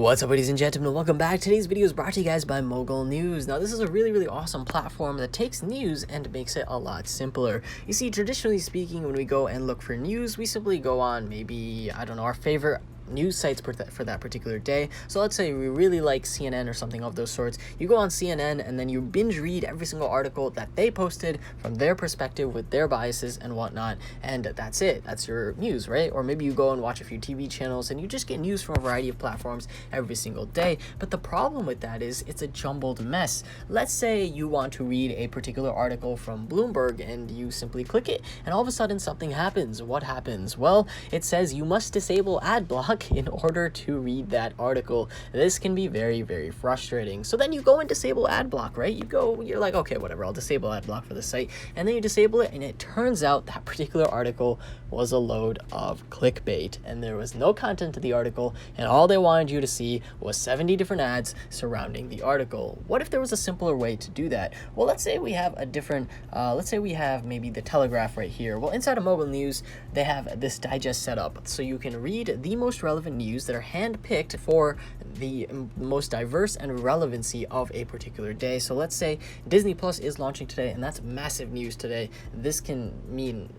What's up, ladies and gentlemen? Welcome back. Today's video is brought to you guys by Mogul News. Now, this is a really awesome platform that takes news and makes it a lot simpler. You see, traditionally speaking, when we go and look for news, we simply go on maybe, I don't know, our favorite news sites for that particular day. So let's say we really like CNN or something of those sorts. You go on CNN and then you binge read every single article that they posted from their perspective with their biases and whatnot, and that's it. That's your news, right? Or maybe you go and watch a few TV channels and you just get news from a variety of platforms every single day. But the problem with that is it's a jumbled mess. Let's say you want to read a particular article from Bloomberg and you simply click it and all of a sudden something happens. What happens? Well, it says you must disable ad block in order to read that article. This can be very frustrating. So then you go and disable ad block, right? You're like, okay, whatever, I'll disable ad block for the site. And then you disable it and it turns out that particular article was a load of clickbait and there was no content to the article and all they wanted you to see was 70 different ads surrounding the article. What if there was a simpler way to do that? Well, let's say we have a different, let's say we have maybe the Telegraph right here. Well, inside of Mogul News, they have this digest set up so you can read the most relevant news that are handpicked for the most diverse and relevancy of a particular day. So let's say Disney Plus is launching today, and that's massive news today. This can mean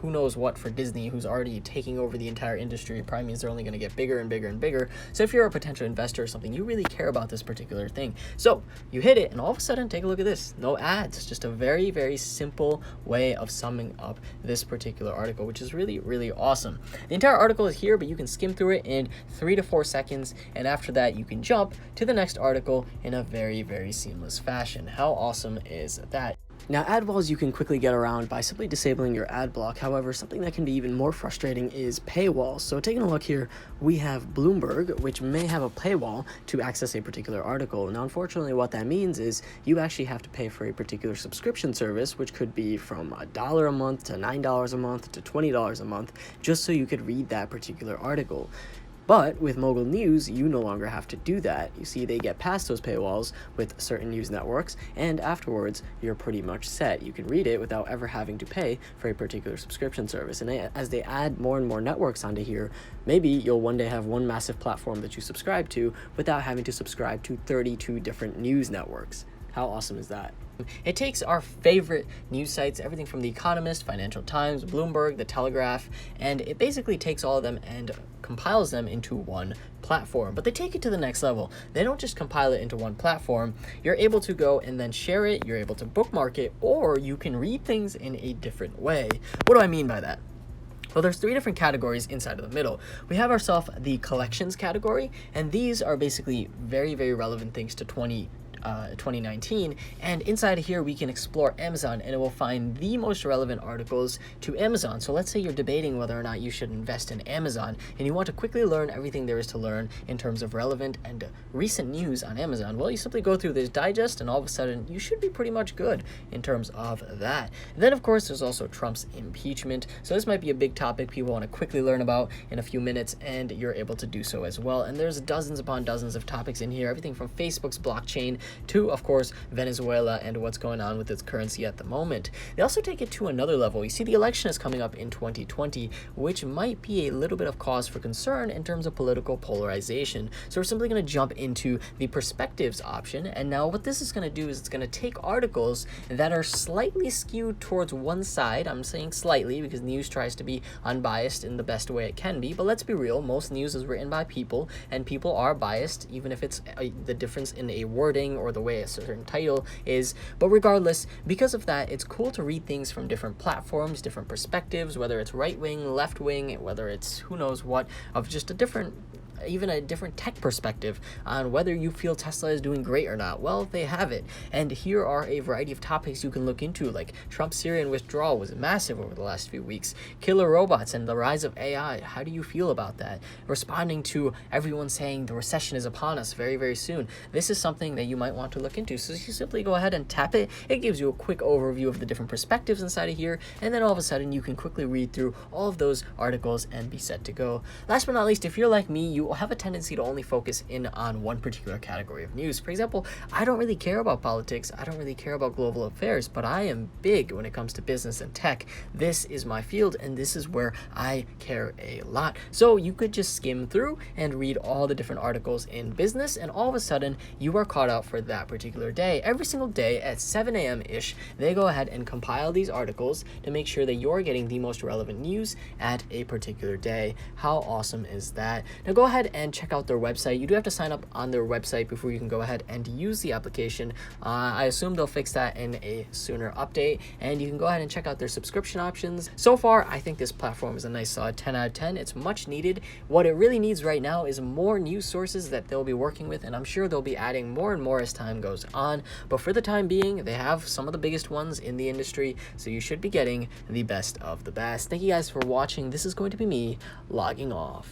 who knows what for Disney, who's already taking over the entire industry. It probably means they're only going to get bigger and bigger. So if you're a potential investor or something, you really care about this particular thing. So you hit it and all of a sudden, take a look at this. No ads, just a very simple way of summing up this particular article, which is really awesome. The entire article is here, but you can skim through it in 3 to 4 seconds. And after that, you can jump to the next article in a very seamless fashion. How awesome is that? Now, ad walls you can quickly get around by simply disabling your ad block. However, something that can be even more frustrating is paywalls. So taking a look here, we have Bloomberg, which may have a paywall to access a particular article. Now, unfortunately, what that means is you actually have to pay for a particular subscription service, which could be from $1 a month to $9 a month to $20 a month, just so you could read that particular article. But with Mogul News, you no longer have to do that. You see, they get past those paywalls with certain news networks, and afterwards, you're pretty much set. You can read it without ever having to pay for a particular subscription service. And as they add more and more networks onto here, maybe you'll one day have one massive platform that you subscribe to without having to subscribe to 32 different news networks. How awesome is that? It takes our favorite news sites, everything from The Economist, Financial Times, Bloomberg, The Telegraph, and it basically takes all of them and compiles them into one platform. But they take it to the next level. They don't just compile it into one platform. You're able to go and then share it, you're able to bookmark it, or you can read things in a different way. What do I mean by that? Well, there's 3 different categories inside of the middle. We have ourselves the collections category, and these are basically very relevant things to 2019, and inside of here we can explore Amazon and it will find the most relevant articles to Amazon. So let's say you're debating whether or not you should invest in Amazon and you want to quickly learn everything there is to learn in terms of relevant and recent news on Amazon. Well, you simply go through this digest and all of a sudden you should be pretty much good in terms of that. And then of course there's also Trump's impeachment. So this might be a big topic people want to quickly learn about in a few minutes, and you're able to do so as well. And there's dozens upon dozens of topics in here, everything from Facebook's blockchain to, of course, Venezuela and what's going on with its currency at the moment. They also take it to another level. You see, the election is coming up in 2020, which might be a little bit of cause for concern in terms of political polarization. So we're simply going to jump into the perspectives option. And now what this is going to do is it's going to take articles that are slightly skewed towards one side. I'm saying slightly because news tries to be unbiased in the best way it can be. But let's be real, most news is written by people, and people are biased, even if it's the difference in a wording or the way a certain title is. But regardless, because of that, it's cool to read things from different platforms, different perspectives, whether it's right wing, left wing, whether it's who knows what, of just even a different tech perspective on whether you feel Tesla is doing great or not. Well, they have it. And here are a variety of topics you can look into, like Trump's Syrian withdrawal was massive over the last few weeks. Killer robots and the rise of AI. How do you feel about that? Responding to everyone saying the recession is upon us very soon. This is something that you might want to look into. So you simply go ahead and tap it. It gives you a quick overview of the different perspectives inside of here. And then all of a sudden you can quickly read through all of those articles and be set to go. Last but not least, if you're like me, you you have a tendency to only focus in on one particular category of news. For example, I don't really care about politics, I don't really care about global affairs, but I am big when it comes to business and tech. This is my field, and this is where I care a lot. So you could just skim through and read all the different articles in business, and all of a sudden you are caught out for that particular day. Every single day at 7 a.m. ish, they go ahead and compile these articles to make sure that you're getting the most relevant news at a particular day. How awesome is that? Now go ahead and check out their website. You do have to sign up on their website before you can go ahead and use the application. I assume they'll fix that in a sooner update, and you can go ahead and check out their subscription options. So far, I think this platform is a nice solid 10 out of 10. It's much needed. What it really needs right now is more news sources that they'll be working with, and I'm sure they'll be adding more and more as time goes on. But for the time being, they have some of the biggest ones in the industry, so you should be getting the best of the best. Thank you guys for watching. This is going to be me logging off.